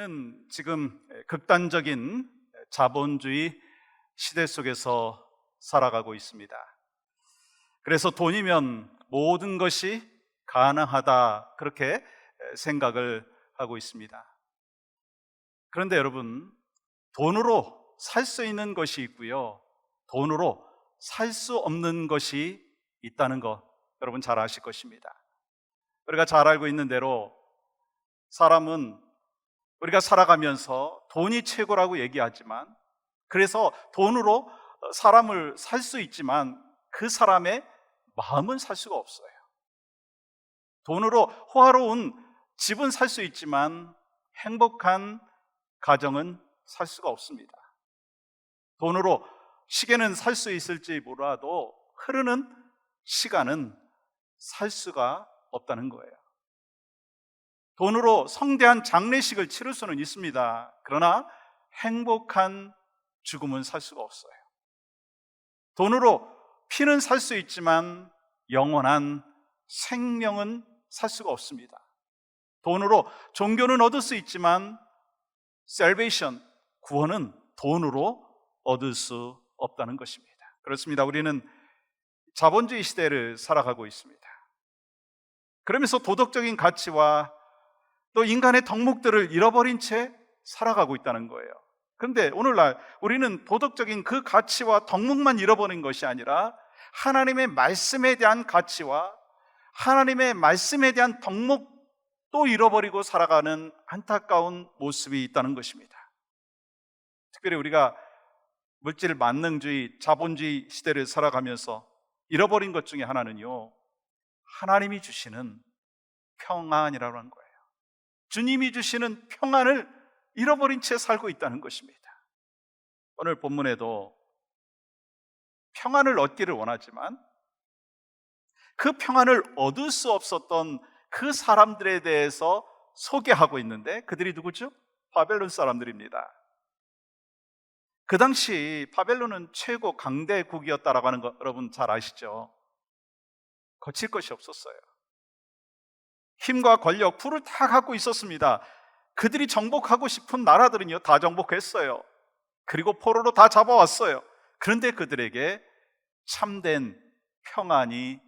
우리는 지금 극단적인 자본주의 시대 속에서 살아가고 있습니다. 그래서 돈이면 모든 것이 가능하다, 그렇게 생각을 하고 있습니다. 그런데 여러분, 돈으로 살 수 있는 것이 있고요, 돈으로 살 수 없는 것이 있다는 것, 여러분 잘 아실 것입니다. 우리가 잘 알고 있는 대로 사람은 우리가 살아가면서 돈이 최고라고 얘기하지만, 그래서 돈으로 사람을 살 수 있지만 그 사람의 마음은 살 수가 없어요. 돈으로 호화로운 집은 살 수 있지만 행복한 가정은 살 수가 없습니다. 돈으로 시계는 살 수 있을지 몰라도 흐르는 시간은 살 수가 없다는 거예요. 돈으로 성대한 장례식을 치를 수는 있습니다. 그러나 행복한 죽음은 살 수가 없어요. 돈으로 피는 살 수 있지만 영원한 생명은 살 수가 없습니다. 돈으로 종교는 얻을 수 있지만 salvation, 구원은 돈으로 얻을 수 없다는 것입니다. 그렇습니다. 우리는 자본주의 시대를 살아가고 있습니다. 그러면서 도덕적인 가치와 또 인간의 덕목들을 잃어버린 채 살아가고 있다는 거예요. 그런데 오늘날 우리는 도덕적인 그 가치와 덕목만 잃어버린 것이 아니라 하나님의 말씀에 대한 가치와 하나님의 말씀에 대한 덕목도 잃어버리고 살아가는 안타까운 모습이 있다는 것입니다. 특별히 우리가 물질 만능주의, 자본주의 시대를 살아가면서 잃어버린 것 중에 하나는요, 하나님이 주시는 평안이라고 하는 거예요. 주님이 주시는 평안을 잃어버린 채 살고 있다는 것입니다. 오늘 본문에도 평안을 얻기를 원하지만 그 평안을 얻을 수 없었던 그 사람들에 대해서 소개하고 있는데, 그들이 누구죠? 바벨론 사람들입니다. 그 당시 바벨론은 최고 강대국이었다라고 하는 거 여러분 잘 아시죠? 거칠 것이 없었어요. 힘과 권력, 부를 다 갖고 있었습니다. 그들이 정복하고 싶은 나라들은요, 다 정복했어요. 그리고 포로로 다 잡아왔어요. 그런데 그들에게 참된 평안이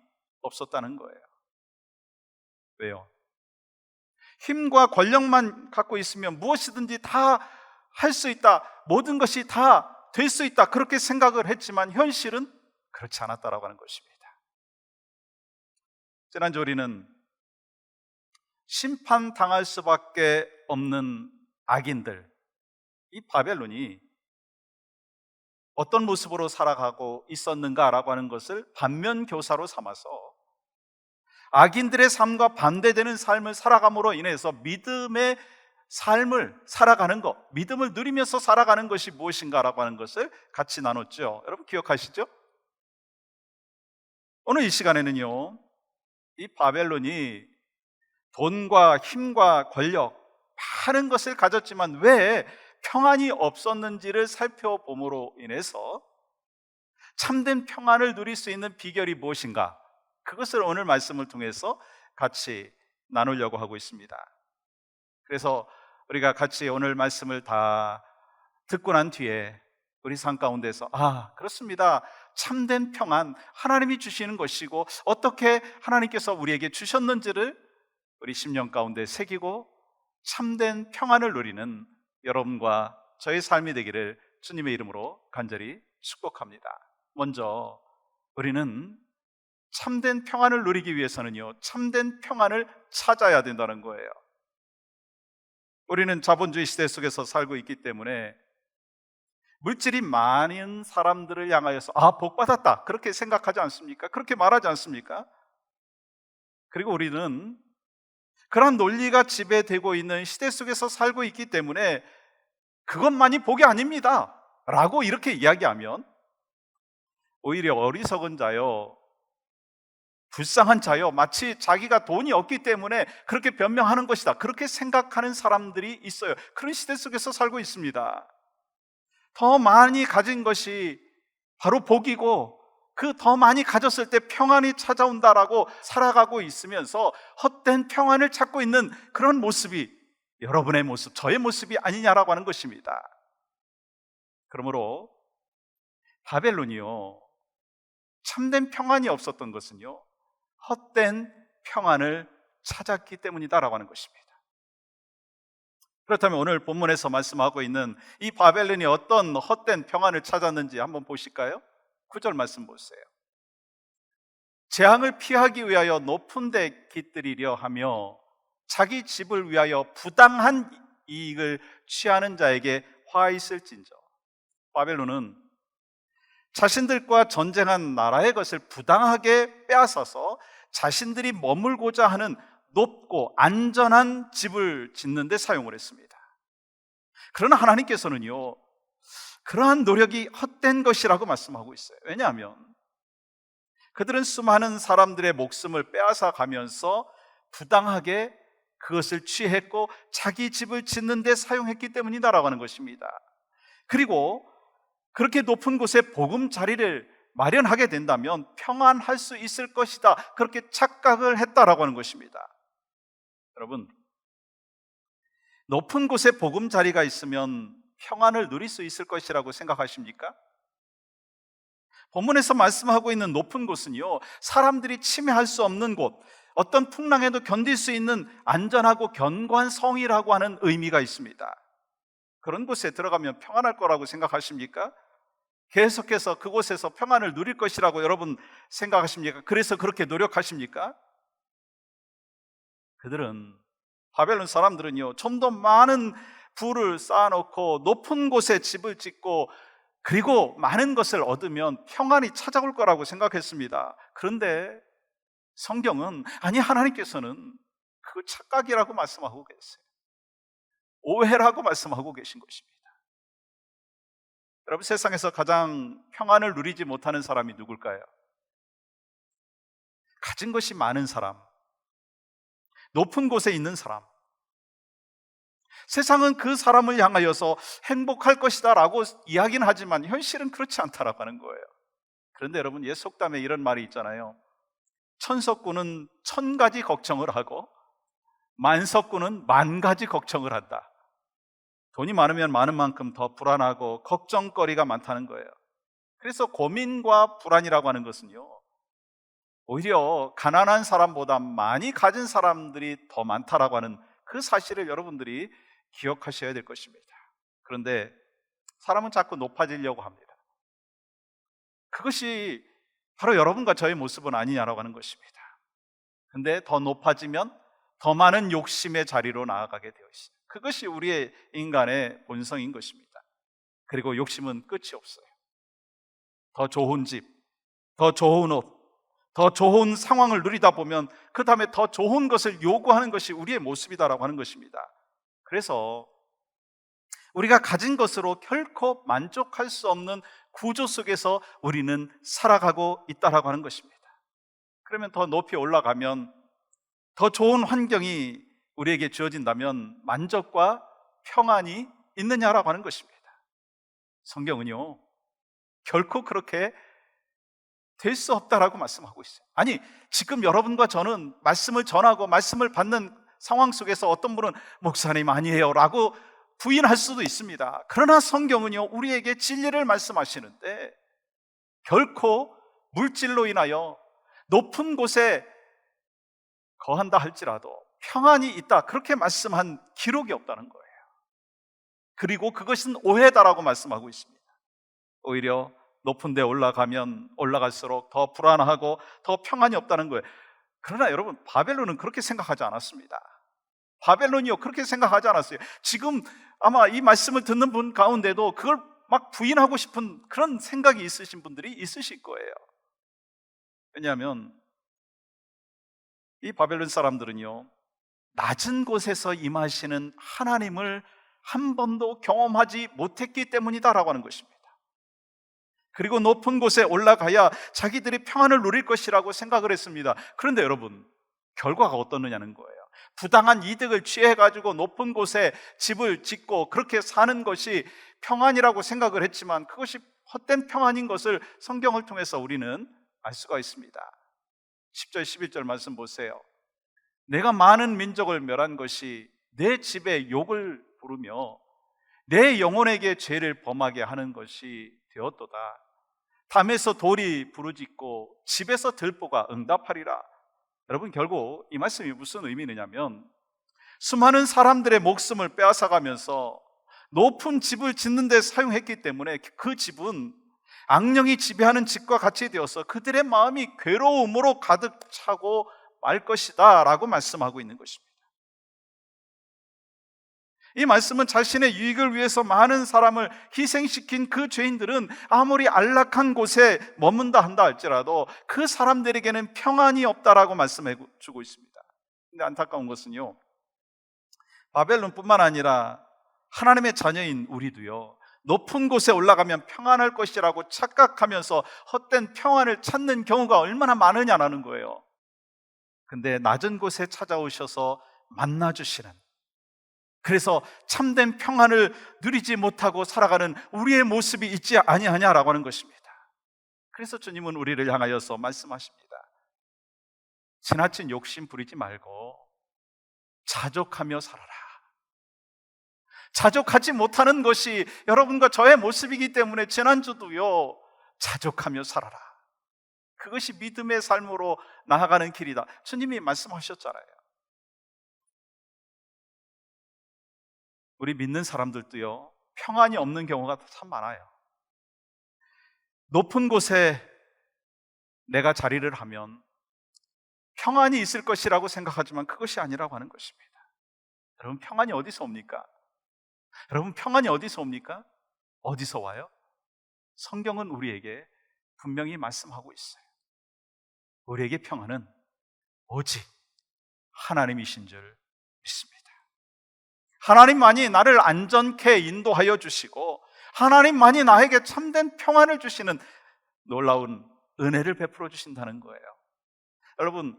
없었다는 거예요. 왜요? 힘과 권력만 갖고 있으면 무엇이든지 다 할 수 있다, 모든 것이 다 될 수 있다, 그렇게 생각을 했지만 현실은 그렇지 않았다라고 하는 것입니다. 지난주 우리는 심판당할 수밖에 없는 악인들, 이 바벨론이 어떤 모습으로 살아가고 있었는가라고 하는 것을 반면교사로 삼아서 악인들의 삶과 반대되는 삶을 살아감으로 인해서 믿음의 삶을 살아가는 것, 믿음을 누리면서 살아가는 것이 무엇인가라고 하는 것을 같이 나눴죠. 여러분 기억하시죠? 오늘 이 시간에는요, 이 바벨론이 돈과 힘과 권력, 많은 것을 가졌지만 왜 평안이 없었는지를 살펴봄으로 인해서 참된 평안을 누릴 수 있는 비결이 무엇인가, 그것을 오늘 말씀을 통해서 같이 나누려고 하고 있습니다. 그래서 우리가 같이 오늘 말씀을 다 듣고 난 뒤에 우리 삶 가운데서 그렇습니다, 참된 평안 하나님이 주시는 것이고 어떻게 하나님께서 우리에게 주셨는지를 우리 심령 가운데 새기고 참된 평안을 누리는 여러분과 저의 삶이 되기를 주님의 이름으로 간절히 축복합니다. 먼저 우리는 참된 평안을 누리기 위해서는요, 참된 평안을 찾아야 된다는 거예요. 우리는 자본주의 시대 속에서 살고 있기 때문에 물질이 많은 사람들을 향하여서 복받았다, 그렇게 생각하지 않습니까? 그렇게 말하지 않습니까? 그리고 우리는 그런 논리가 지배되고 있는 시대 속에서 살고 있기 때문에 그것만이 복이 아닙니다 라고 이렇게 이야기하면 오히려 어리석은 자요, 불쌍한 자요, 마치 자기가 돈이 없기 때문에 그렇게 변명하는 것이다, 그렇게 생각하는 사람들이 있어요. 그런 시대 속에서 살고 있습니다. 더 많이 가진 것이 바로 복이고 그 더 많이 가졌을 때 평안이 찾아온다라고 살아가고 있으면서 헛된 평안을 찾고 있는 그런 모습이 여러분의 모습, 저의 모습이 아니냐라고 하는 것입니다. 그러므로 바벨론이요, 참된 평안이 없었던 것은요, 헛된 평안을 찾았기 때문이다라고 하는 것입니다. 그렇다면 오늘 본문에서 말씀하고 있는 이 바벨론이 어떤 헛된 평안을 찾았는지 한번 보실까요? 9절 말씀 보세요. 재앙을 피하기 위하여 높은 데 깃들이려 하며 자기 집을 위하여 부당한 이익을 취하는 자에게 화 있을진저. 바벨론은 자신들과 전쟁한 나라의 것을 부당하게 빼앗아서 자신들이 머물고자 하는 높고 안전한 집을 짓는 데 사용을 했습니다. 그러나 하나님께서는요, 그러한 노력이 헛된 것이라고 말씀하고 있어요. 왜냐하면 그들은 수많은 사람들의 목숨을 빼앗아 가면서 부당하게 그것을 취했고 자기 집을 짓는 데 사용했기 때문이다라고 하는 것입니다. 그리고 그렇게 높은 곳에 보금자리를 마련하게 된다면 평안할 수 있을 것이다, 그렇게 착각을 했다라고 하는 것입니다. 여러분, 높은 곳에 보금자리가 있으면 평안을 누릴 수 있을 것이라고 생각하십니까? 본문에서 말씀하고 있는 높은 곳은요, 사람들이 침해할 수 없는 곳, 어떤 풍랑에도 견딜 수 있는 안전하고 견고한 성이라고 하는 의미가 있습니다. 그런 곳에 들어가면 평안할 거라고 생각하십니까? 계속해서 그곳에서 평안을 누릴 것이라고 여러분 생각하십니까? 그래서 그렇게 노력하십니까? 바벨론 사람들은요, 좀 더 많은 부를 쌓아놓고 높은 곳에 집을 짓고 그리고 많은 것을 얻으면 평안이 찾아올 거라고 생각했습니다. 그런데 성경은, 아니, 하나님께서는 그 착각이라고 말씀하고 계세요. 오해라고 말씀하고 계신 것입니다. 여러분, 세상에서 가장 평안을 누리지 못하는 사람이 누굴까요? 가진 것이 많은 사람, 높은 곳에 있는 사람. 세상은 그 사람을 향하여서 행복할 것이다 라고 이야기는 하지만 현실은 그렇지 않다라고 하는 거예요. 그런데 여러분, 옛 속담에 이런 말이 있잖아요. 천석구는 1000가지 걱정을 하고 만석구는 10,000가지 걱정을 한다. 돈이 많으면 많은 만큼 더 불안하고 걱정거리가 많다는 거예요. 그래서 고민과 불안이라고 하는 것은요, 오히려 가난한 사람보다 많이 가진 사람들이 더 많다라고 하는 그 사실을 여러분들이 기억하셔야 될 것입니다. 그런데 사람은 자꾸 높아지려고 합니다. 그것이 바로 여러분과 저의 모습은 아니냐라고 하는 것입니다. 근데 더 높아지면 더 많은 욕심의 자리로 나아가게 되어 있습니다. 그것이 우리의 인간의 본성인 것입니다. 그리고 욕심은 끝이 없어요. 더 좋은 집, 더 좋은 옷, 더 좋은 상황을 누리다 보면 그 다음에 더 좋은 것을 요구하는 것이 우리의 모습이다라고 하는 것입니다. 그래서 우리가 가진 것으로 결코 만족할 수 없는 구조 속에서 우리는 살아가고 있다라고 하는 것입니다. 그러면 더 높이 올라가면 더 좋은 환경이 우리에게 주어진다면 만족과 평안이 있느냐라고 하는 것입니다. 성경은요, 결코 그렇게 될 수 없다라고 말씀하고 있어요. 아니, 지금 여러분과 저는 말씀을 전하고 말씀을 받는 상황 속에서 어떤 분은 목사님 아니에요 라고 부인할 수도 있습니다. 그러나 성경은요, 우리에게 진리를 말씀하시는데 결코 물질로 인하여 높은 곳에 거한다 할지라도 평안이 있다, 그렇게 말씀한 기록이 없다는 거예요. 그리고 그것은 오해다라고 말씀하고 있습니다. 오히려 높은 데 올라가면 올라갈수록 더 불안하고 더 평안이 없다는 거예요. 그러나 여러분, 바벨론은 그렇게 생각하지 않았습니다. 바벨론이요, 그렇게 생각하지 않았어요. 지금 아마 이 말씀을 듣는 분 가운데도 그걸 막 부인하고 싶은 그런 생각이 있으신 분들이 있으실 거예요. 왜냐하면 이 바벨론 사람들은요, 낮은 곳에서 임하시는 하나님을 한 번도 경험하지 못했기 때문이다라고 하는 것입니다. 그리고 높은 곳에 올라가야 자기들이 평안을 누릴 것이라고 생각을 했습니다. 그런데 여러분, 결과가 어떻느냐는 거예요. 부당한 이득을 취해가지고 높은 곳에 집을 짓고 그렇게 사는 것이 평안이라고 생각을 했지만 그것이 헛된 평안인 것을 성경을 통해서 우리는 알 수가 있습니다. 10절 11절 말씀 보세요. 내가 많은 민족을 멸한 것이 내 집에 욕을 부르며 내 영혼에게 죄를 범하게 하는 것이 되었도다. 담에서 돌이 부르짖고 집에서 들보가 응답하리라. 여러분, 결국 이 말씀이 무슨 의미느냐면, 수많은 사람들의 목숨을 빼앗아가면서 높은 집을 짓는 데 사용했기 때문에 그 집은 악령이 지배하는 집과 같이 되어서 그들의 마음이 괴로움으로 가득 차고 말 것이다 라고 말씀하고 있는 것입니다. 이 말씀은 자신의 유익을 위해서 많은 사람을 희생시킨 그 죄인들은 아무리 안락한 곳에 머문다 한다 할지라도 그 사람들에게는 평안이 없다라고 말씀해 주고 있습니다. 근데 안타까운 것은요, 바벨론뿐만 아니라 하나님의 자녀인 우리도요, 높은 곳에 올라가면 평안할 것이라고 착각하면서 헛된 평안을 찾는 경우가 얼마나 많으냐라는 거예요. 근데 낮은 곳에 찾아오셔서 만나주시는, 그래서 참된 평안을 누리지 못하고 살아가는 우리의 모습이 있지 아니하냐라고 하는 것입니다. 그래서 주님은 우리를 향하여서 말씀하십니다. 지나친 욕심 부리지 말고 자족하며 살아라. 자족하지 못하는 것이 여러분과 저의 모습이기 때문에 지난주도요, 자족하며 살아라. 그것이 믿음의 삶으로 나아가는 길이다. 주님이 말씀하셨잖아요. 우리 믿는 사람들도요, 평안이 없는 경우가 참 많아요. 높은 곳에 내가 자리를 하면 평안이 있을 것이라고 생각하지만 그것이 아니라고 하는 것입니다. 여러분, 평안이 어디서 옵니까? 여러분, 평안이 어디서 옵니까? 어디서 와요? 성경은 우리에게 분명히 말씀하고 있어요. 우리에게 평안은 오직 하나님이신 줄 믿습니다. 하나님만이 나를 안전케 인도하여 주시고 하나님만이 나에게 참된 평안을 주시는 놀라운 은혜를 베풀어 주신다는 거예요. 여러분,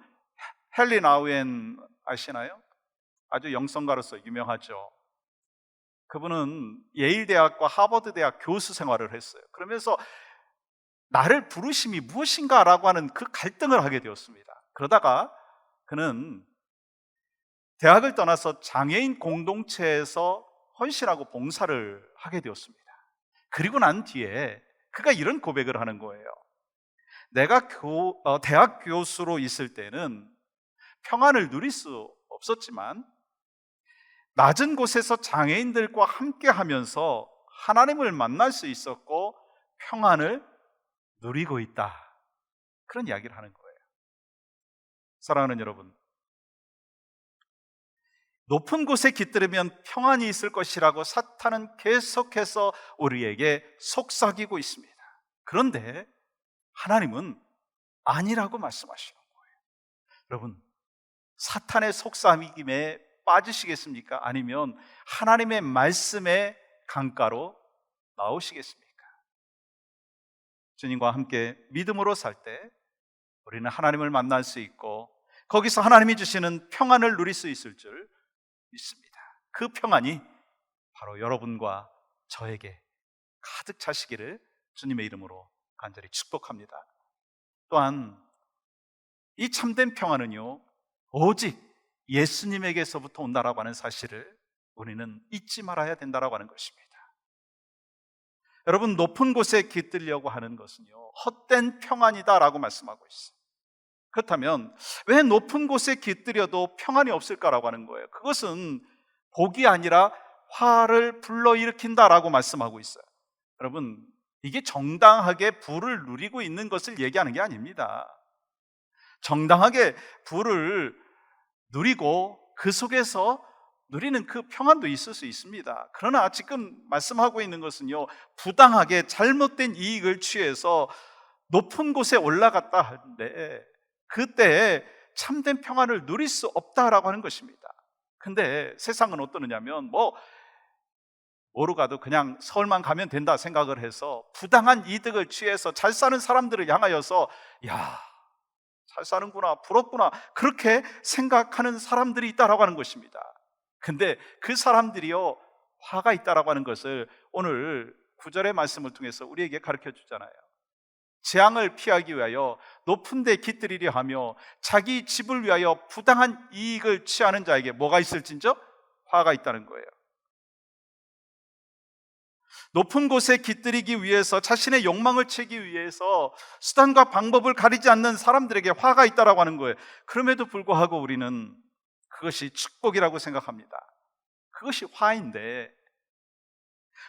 헨리 나우엔 아시나요? 아주 영성가로서 유명하죠. 그분은 예일대학과 하버드대학 교수 생활을 했어요. 그러면서 나를 부르심이 무엇인가라고 하는 그 갈등을 하게 되었습니다. 그러다가 그는 대학을 떠나서 장애인 공동체에서 헌신하고 봉사를 하게 되었습니다. 그리고 난 뒤에 그가 이런 고백을 하는 거예요. 내가 대학 교수로 있을 때는 평안을 누릴 수 없었지만 낮은 곳에서 장애인들과 함께 하면서 하나님을 만날 수 있었고 평안을 누리고 있다. 그런 이야기를 하는 거예요. 사랑하는 여러분, 높은 곳에 깃들으면 평안이 있을 것이라고 사탄은 계속해서 우리에게 속삭이고 있습니다. 그런데 하나님은 아니라고 말씀하시는 거예요. 여러분, 사탄의 속삭임에 빠지시겠습니까? 아니면 하나님의 말씀의 강가로 나오시겠습니까? 주님과 함께 믿음으로 살 때 우리는 하나님을 만날 수 있고 거기서 하나님이 주시는 평안을 누릴 수 있을 줄 믿습니다. 그 평안이 바로 여러분과 저에게 가득 차시기를 주님의 이름으로 간절히 축복합니다. 또한 이 참된 평안은요, 오직 예수님에게서부터 온다라고 하는 사실을 우리는 잊지 말아야 된다라고 하는 것입니다. 여러분, 높은 곳에 깃들려고 하는 것은요, 헛된 평안이다라고 말씀하고 있어요. 그렇다면 왜 높은 곳에 깃들여도 평안이 없을까라고 하는 거예요. 그것은 복이 아니라 화를 불러일으킨다라고 말씀하고 있어요. 여러분, 이게 정당하게 부를 누리고 있는 것을 얘기하는 게 아닙니다. 정당하게 부를 누리고 그 속에서 누리는 그 평안도 있을 수 있습니다. 그러나 지금 말씀하고 있는 것은요, 부당하게 잘못된 이익을 취해서 높은 곳에 올라갔다 할 때 그때 참된 평안을 누릴 수 없다라고 하는 것입니다. 근데 세상은 어떠느냐면 뭐로 가도 그냥 서울만 가면 된다 생각을 해서 부당한 이득을 취해서 잘 사는 사람들을 향하여서 야, 잘 사는구나, 부럽구나, 그렇게 생각하는 사람들이 있다라고 하는 것입니다. 근데 그 사람들이요, 화가 있다라고 하는 것을 오늘 9절의 말씀을 통해서 우리에게 가르쳐 주잖아요. 재앙을 피하기 위하여 높은 데 깃들이려 하며 자기 집을 위하여 부당한 이익을 취하는 자에게 뭐가 있을진저? 화가 있다는 거예요. 높은 곳에 깃들이기 위해서, 자신의 욕망을 채기 위해서 수단과 방법을 가리지 않는 사람들에게 화가 있다라고 하는 거예요. 그럼에도 불구하고 우리는 그것이 축복이라고 생각합니다. 그것이 화인데,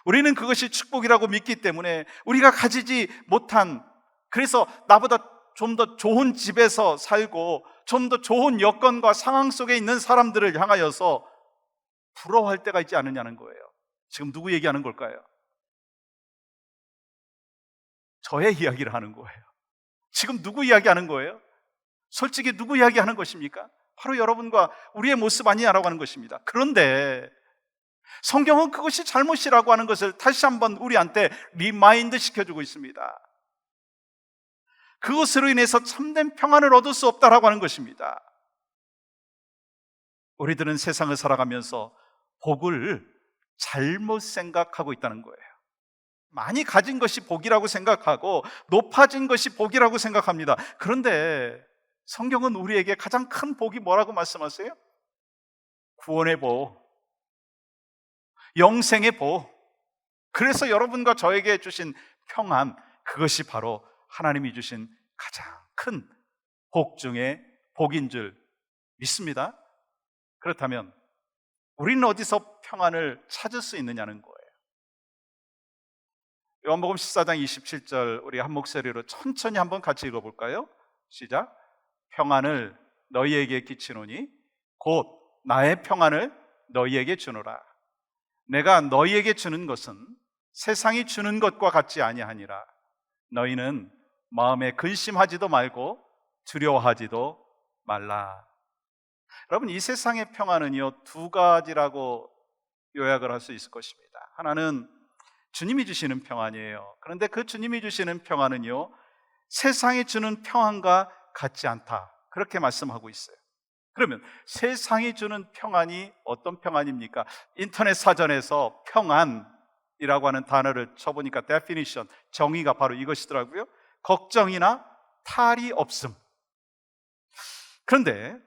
우리는 그것이 축복이라고 믿기 때문에 우리가 가지지 못한, 그래서 나보다 좀 더 좋은 집에서 살고 좀 더 좋은 여건과 상황 속에 있는 사람들을 향하여서 부러워할 때가 있지 않느냐는 거예요. 지금 누구 얘기하는 걸까요? 저의 이야기를 하는 거예요. 지금 누구 이야기하는 거예요? 솔직히 누구 이야기하는 것입니까? 바로 여러분과 우리의 모습 아니냐라고 하는 것입니다. 그런데 성경은 그것이 잘못이라고 하는 것을 다시 한번 우리한테 리마인드 시켜주고 있습니다. 그것으로 인해서 참된 평안을 얻을 수 없다라고 하는 것입니다. 우리들은 세상을 살아가면서 복을 잘못 생각하고 있다는 거예요. 많이 가진 것이 복이라고 생각하고 높아진 것이 복이라고 생각합니다. 그런데 성경은 우리에게 가장 큰 복이 뭐라고 말씀하세요? 구원의 복, 영생의 복. 그래서 여러분과 저에게 주신 평안, 그것이 바로 하나님이 주신 가장 큰 복 중에 복인 줄 믿습니다. 그렇다면 우리는 어디서 평안을 찾을 수 있느냐는 거예요. 요한복음 14장 27절 우리 한 목소리로 천천히 한번 같이 읽어볼까요? 시작. 평안을 너희에게 끼치노니 곧 나의 평안을 너희에게 주노라. 내가 너희에게 주는 것은 세상이 주는 것과 같지 아니하니라. 너희는 마음에 근심하지도 말고 두려워하지도 말라. 여러분, 이 세상의 평안은요, 두 가지라고 요약을 할 수 있을 것입니다. 하나는 주님이 주시는 평안이에요. 그런데 그 주님이 주시는 평안은요, 세상이 주는 평안과 같지 않다, 그렇게 말씀하고 있어요. 그러면 세상이 주는 평안이 어떤 평안입니까? 인터넷 사전에서 평안이라고 하는 단어를 쳐보니까 definition, 정의가 바로 이것이더라고요. 걱정이나 탈이 없음. 그런데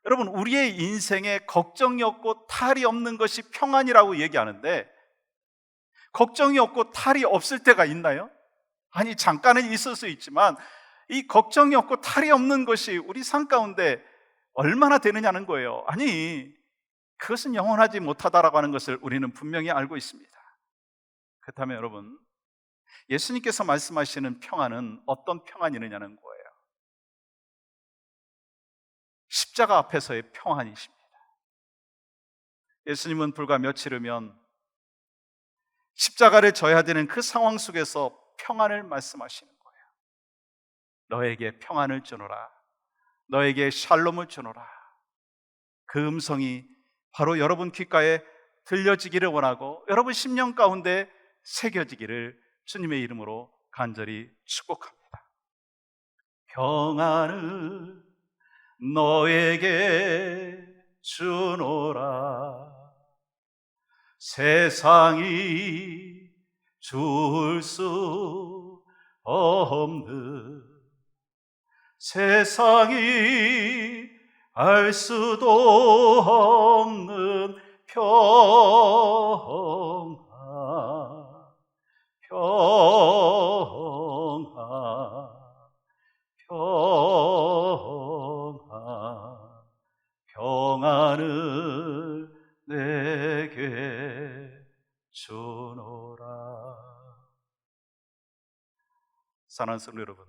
여러분, 우리의 인생에 걱정이 없고 탈이 없는 것이 평안이라고 얘기하는데, 걱정이 없고 탈이 없을 때가 있나요? 아니, 잠깐은 있을 수 있지만 이 걱정이 없고 탈이 없는 것이 우리 삶 가운데 얼마나 되느냐는 거예요. 아니, 그것은 영원하지 못하다라고 하는 것을 우리는 분명히 알고 있습니다. 그렇다면 여러분, 예수님께서 말씀하시는 평안은 어떤 평안이느냐는 거예요. 십자가 앞에서의 평안이십니다. 예수님은 불과 며칠 후면 십자가를 져야 되는 그 상황 속에서 평안을 말씀하시는 거예요. 너에게 평안을 주노라. 너에게 샬롬을 주노라. 그 음성이 바로 여러분 귓가에 들려지기를 원하고 여러분 심령 가운데 새겨지기를 주님의 이름으로 간절히 축복합니다. 평안을 너에게 주노라. 세상이 줄 수 없는, 세상이 알 수도 없는 평안, 평안, 평안, 평안을 내게 주노라. 사랑하는 성도 여러분,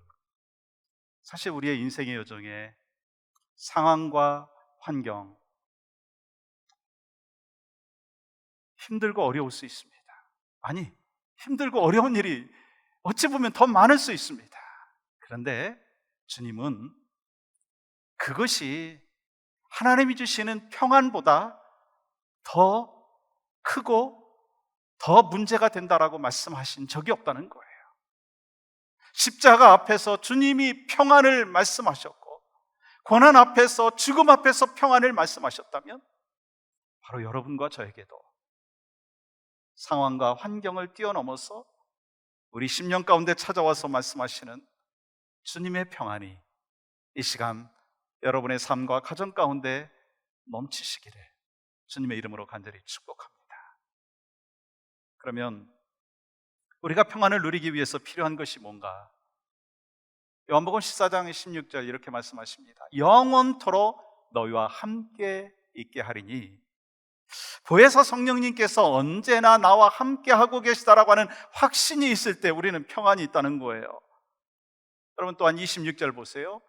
사실 우리의 인생의 여정에 상황과 환경, 힘들고 어려울 수 있습니다. 아니, 힘들고 어려운 일이 어찌 보면 더 많을 수 있습니다. 그런데 주님은 그것이 하나님이 주시는 평안보다 더 크고 더 문제가 된다라고 말씀하신 적이 없다는 거예요. 십자가 앞에서 주님이 평안을 말씀하셨고, 고난 앞에서, 죽음 앞에서 평안을 말씀하셨다면 바로 여러분과 저에게도 상황과 환경을 뛰어넘어서 우리 심령 가운데 찾아와서 말씀하시는 주님의 평안이 이 시간 여러분의 삶과 가정 가운데 넘치시기를 주님의 이름으로 간절히 축복합니다. 그러면 우리가 평안을 누리기 위해서 필요한 것이 뭔가? 요한복음 14장 16절 이렇게 말씀하십니다. 영원토록 너희와 함께 있게 하리니. 보혜사 성령님께서 언제나 나와 함께 하고 계시다라고 하는 확신이 있을 때 우리는 평안이 있다는 거예요. 여러분 또한 26절 보세요.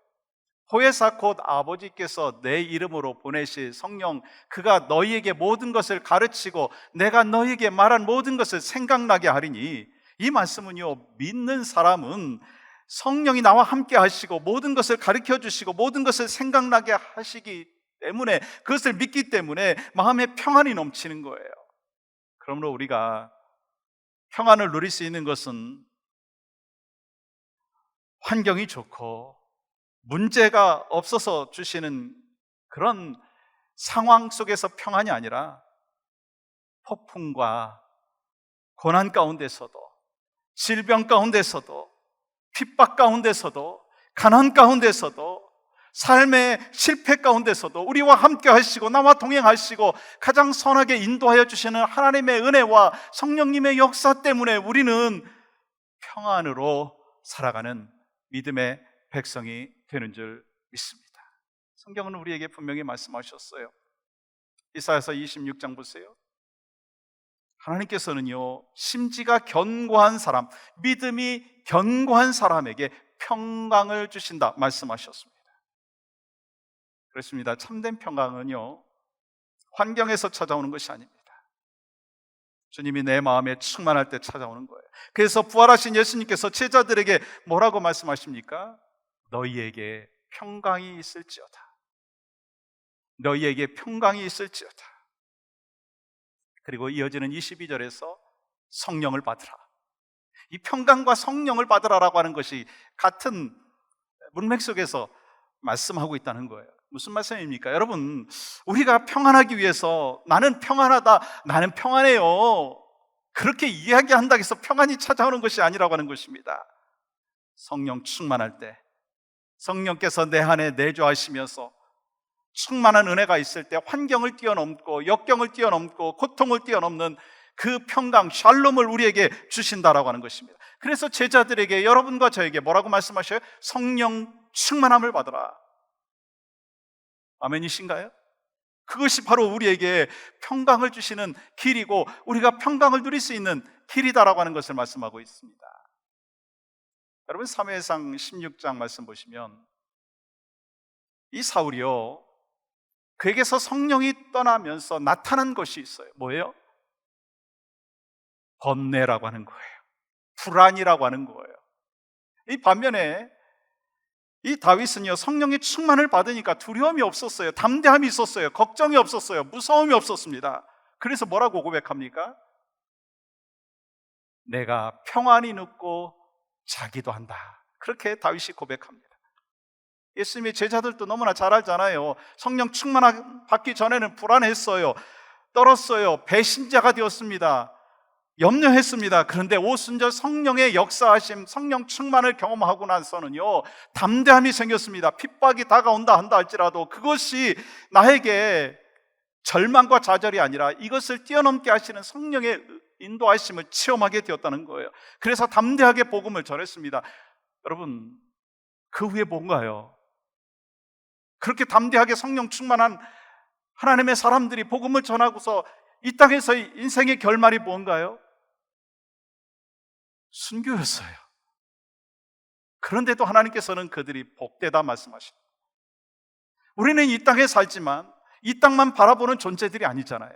보혜사 곧 아버지께서 내 이름으로 보내실 성령, 그가 너희에게 모든 것을 가르치고 내가 너희에게 말한 모든 것을 생각나게 하리니. 이 말씀은요, 믿는 사람은 성령이 나와 함께 하시고 모든 것을 가르쳐 주시고 모든 것을 생각나게 하시기 때문에, 그것을 믿기 때문에 마음에 평안이 넘치는 거예요. 그러므로 우리가 평안을 누릴 수 있는 것은 환경이 좋고 문제가 없어서 주시는 그런 상황 속에서 평안이 아니라 폭풍과 고난 가운데서도, 질병 가운데서도, 핍박 가운데서도, 가난 가운데서도, 삶의 실패 가운데서도 우리와 함께 하시고 나와 동행하시고 가장 선하게 인도하여 주시는 하나님의 은혜와 성령님의 역사 때문에 우리는 평안으로 살아가는 믿음의 백성이 되는 줄 믿습니다. 성경은 우리에게 분명히 말씀하셨어요. 이사야서 26장 보세요. 하나님께서는요, 심지가 견고한 사람, 믿음이 견고한 사람에게 평강을 주신다 말씀하셨습니다. 그렇습니다. 참된 평강은요, 환경에서 찾아오는 것이 아닙니다. 주님이 내 마음에 충만할 때 찾아오는 거예요. 그래서 부활하신 예수님께서 제자들에게 뭐라고 말씀하십니까? 너희에게 평강이 있을지어다. 너희에게 평강이 있을지어다. 그리고 이어지는 22절에서 성령을 받으라. 이 평강과 성령을 받으라라고 하는 것이 같은 문맥 속에서 말씀하고 있다는 거예요. 무슨 말씀입니까? 여러분, 우리가 평안하기 위해서 나는 평안하다, 나는 평안해요, 그렇게 이야기한다고 해서 평안이 찾아오는 것이 아니라고 하는 것입니다. 성령 충만할 때 성령께서 내 안에 내주하시면서 충만한 은혜가 있을 때 환경을 뛰어넘고 역경을 뛰어넘고 고통을 뛰어넘는 그 평강, 샬롬을 우리에게 주신다라고 하는 것입니다. 그래서 제자들에게, 여러분과 저에게 뭐라고 말씀하셔요? 성령 충만함을 받으라. 아멘이신가요? 그것이 바로 우리에게 평강을 주시는 길이고 우리가 평강을 누릴 수 있는 길이다라고 하는 것을 말씀하고 있습니다. 여러분, 사무엘상 16장 말씀 보시면 이 사울이요, 그에게서 성령이 떠나면서 나타난 것이 있어요. 뭐예요? 번뇌라고 하는 거예요. 불안이라고 하는 거예요. 이 반면에 이 다윗은요, 성령의 충만을 받으니까 두려움이 없었어요. 담대함이 있었어요. 걱정이 없었어요. 무서움이 없었습니다. 그래서 뭐라고 고백합니까? 내가 평안히 눕고 자기도 한다. 그렇게 다윗이 고백합니다. 예수님의 제자들도 너무나 잘 알잖아요. 성령 충만 받기 전에는 불안했어요. 떨었어요. 배신자가 되었습니다. 염려했습니다. 그런데 오순절 성령의 역사하심, 성령 충만을 경험하고 나서는요, 담대함이 생겼습니다. 핍박이 다가온다 한다 할지라도 그것이 나에게 절망과 좌절이 아니라 이것을 뛰어넘게 하시는 성령의 인도하심을 체험하게 되었다는 거예요. 그래서 담대하게 복음을 전했습니다. 여러분, 그 후에 뭔가요? 그렇게 담대하게 성령 충만한 하나님의 사람들이 복음을 전하고서 이 땅에서 인생의 결말이 뭔가요? 순교였어요. 그런데도 하나님께서는 그들이 복되다 말씀하십니다. 우리는 이 땅에 살지만 이 땅만 바라보는 존재들이 아니잖아요.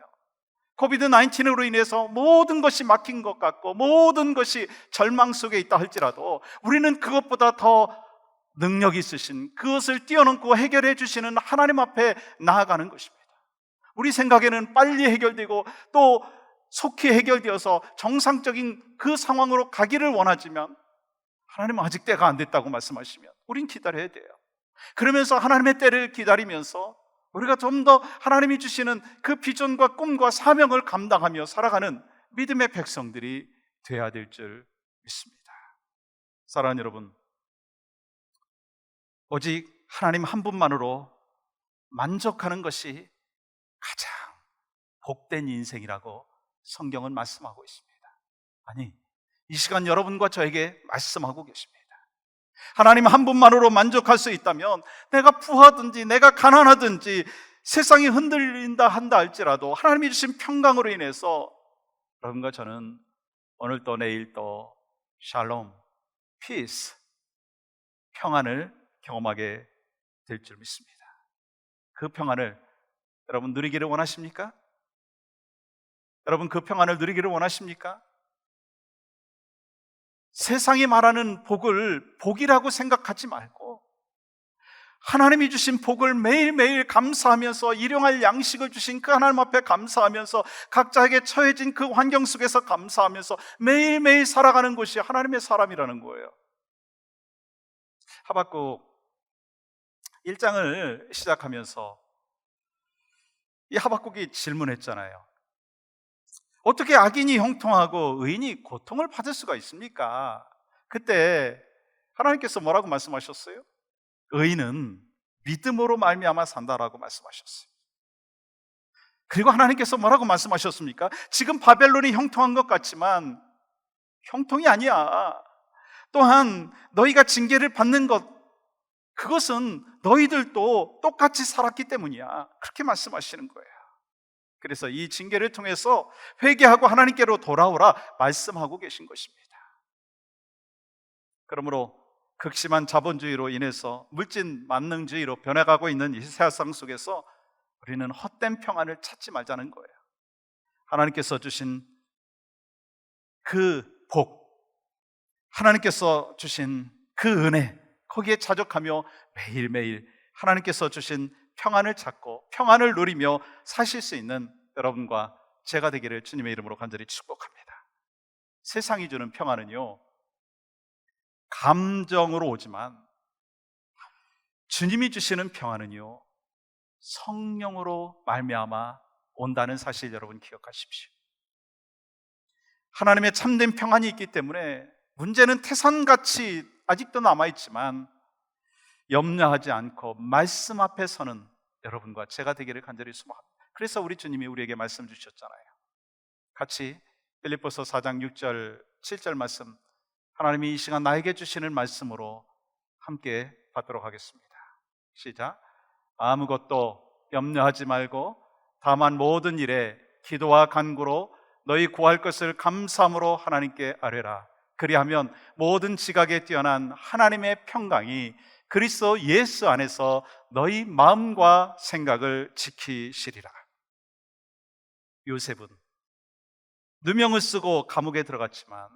코비드-19으로 인해서 모든 것이 막힌 것 같고 모든 것이 절망 속에 있다 할지라도 우리는 그것보다 더 능력 있으신, 그것을 뛰어넘고 해결해 주시는 하나님 앞에 나아가는 것입니다. 우리 생각에는 빨리 해결되고 또 속히 해결되어서 정상적인 그 상황으로 가기를 원하지만 하나님은 아직 때가 안 됐다고 말씀하시면 우린 기다려야 돼요. 그러면서 하나님의 때를 기다리면서 우리가 좀 더 하나님이 주시는 그 비전과 꿈과 사명을 감당하며 살아가는 믿음의 백성들이 되어야 될 줄 믿습니다. 사랑하는 여러분, 오직 하나님 한 분만으로 만족하는 것이 가장 복된 인생이라고 성경은 말씀하고 있습니다. 아니, 이 시간 여러분과 저에게 말씀하고 계십니다. 하나님 한 분만으로 만족할 수 있다면 내가 부하든지 내가 가난하든지 세상이 흔들린다 한다 할지라도 하나님이 주신 평강으로 인해서 여러분과 저는 오늘 또 내일 또 샬롬, 피스, 평안을 경험하게 될 줄 믿습니다. 그 평안을 여러분 누리기를 원하십니까? 여러분 그 평안을 누리기를 원하십니까? 세상이 말하는 복을 복이라고 생각하지 말고 하나님이 주신 복을 매일매일 감사하면서 일용할 양식을 주신 그 하나님 앞에 감사하면서 각자에게 처해진 그 환경 속에서 감사하면서 매일매일 살아가는 것이 하나님의 사람이라는 거예요. 하박국 1장을 시작하면서 이 하박국이 질문했잖아요. 어떻게 악인이 형통하고 의인이 고통을 받을 수가 있습니까? 그때 하나님께서 뭐라고 말씀하셨어요? 의인은 믿음으로 말미암아 산다라고 말씀하셨어요. 그리고 하나님께서 뭐라고 말씀하셨습니까? 지금 바벨론이 형통한 것 같지만 형통이 아니야. 또한 너희가 징계를 받는 것, 그것은 너희들도 똑같이 살았기 때문이야. 그렇게 말씀하시는 거예요. 그래서 이 징계를 통해서 회개하고 하나님께로 돌아오라 말씀하고 계신 것입니다. 그러므로 극심한 자본주의로 인해서 물질 만능주의로 변해가고 있는 이 세상 속에서 우리는 헛된 평안을 찾지 말자는 거예요. 하나님께서 주신 그 복, 하나님께서 주신 그 은혜, 거기에 자족하며 매일매일 하나님께서 주신 평안을 찾고 평안을 누리며 사실 수 있는 여러분과 제가 되기를 주님의 이름으로 간절히 축복합니다. 세상이 주는 평안은요, 감정으로 오지만 주님이 주시는 평안은요, 성령으로 말미암아 온다는 사실 여러분 기억하십시오. 하나님의 참된 평안이 있기 때문에 문제는 태산같이 아직도 남아있지만 염려하지 않고 말씀 앞에 서는 여러분과 제가 되기를 간절히 소망합니다. 그래서 우리 주님이 우리에게 말씀 주셨잖아요. 같이 빌립보서 4장 6절 7절 말씀, 하나님이 이 시간 나에게 주시는 말씀으로 함께 받도록 하겠습니다. 시작. 아무것도 염려하지 말고 다만 모든 일에 기도와 간구로 너희 구할 것을 감사함으로 하나님께 아뢰라. 그리하면 모든 지각에 뛰어난 하나님의 평강이 그리스도 예수 안에서 너희 마음과 생각을 지키시리라. 요셉은 누명을 쓰고 감옥에 들어갔지만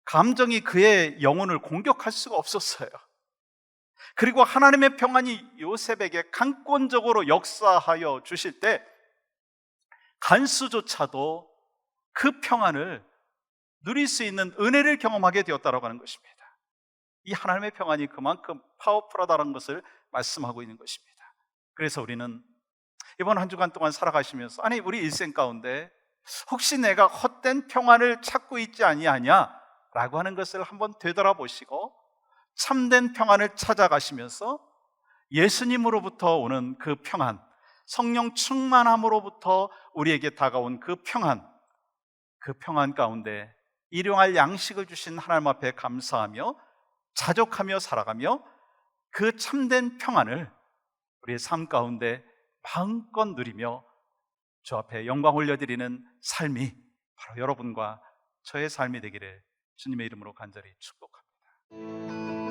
감정이 그의 영혼을 공격할 수가 없었어요. 그리고 하나님의 평안이 요셉에게 강권적으로 역사하여 주실 때 간수조차도 그 평안을 누릴 수 있는 은혜를 경험하게 되었다고 하는 것입니다. 이 하나님의 평안이 그만큼 파워풀하다는 것을 말씀하고 있는 것입니다. 그래서 우리는 이번 한 주간 동안 살아가시면서 아니 우리 일생 가운데 혹시 내가 헛된 평안을 찾고 있지 아니하냐 라고 하는 것을 한번 되돌아보시고 참된 평안을 찾아가시면서 예수님으로부터 오는 그 평안, 성령 충만함으로부터 우리에게 다가온 그 평안 가운데 일용할 양식을 주신 하나님 앞에 감사하며 자족하며 살아가며 그 참된 평안을 우리의 삶 가운데 마음껏 누리며 주 앞에 영광 올려드리는 삶이 바로 여러분과 저의 삶이 되기를 주님의 이름으로 간절히 축복합니다.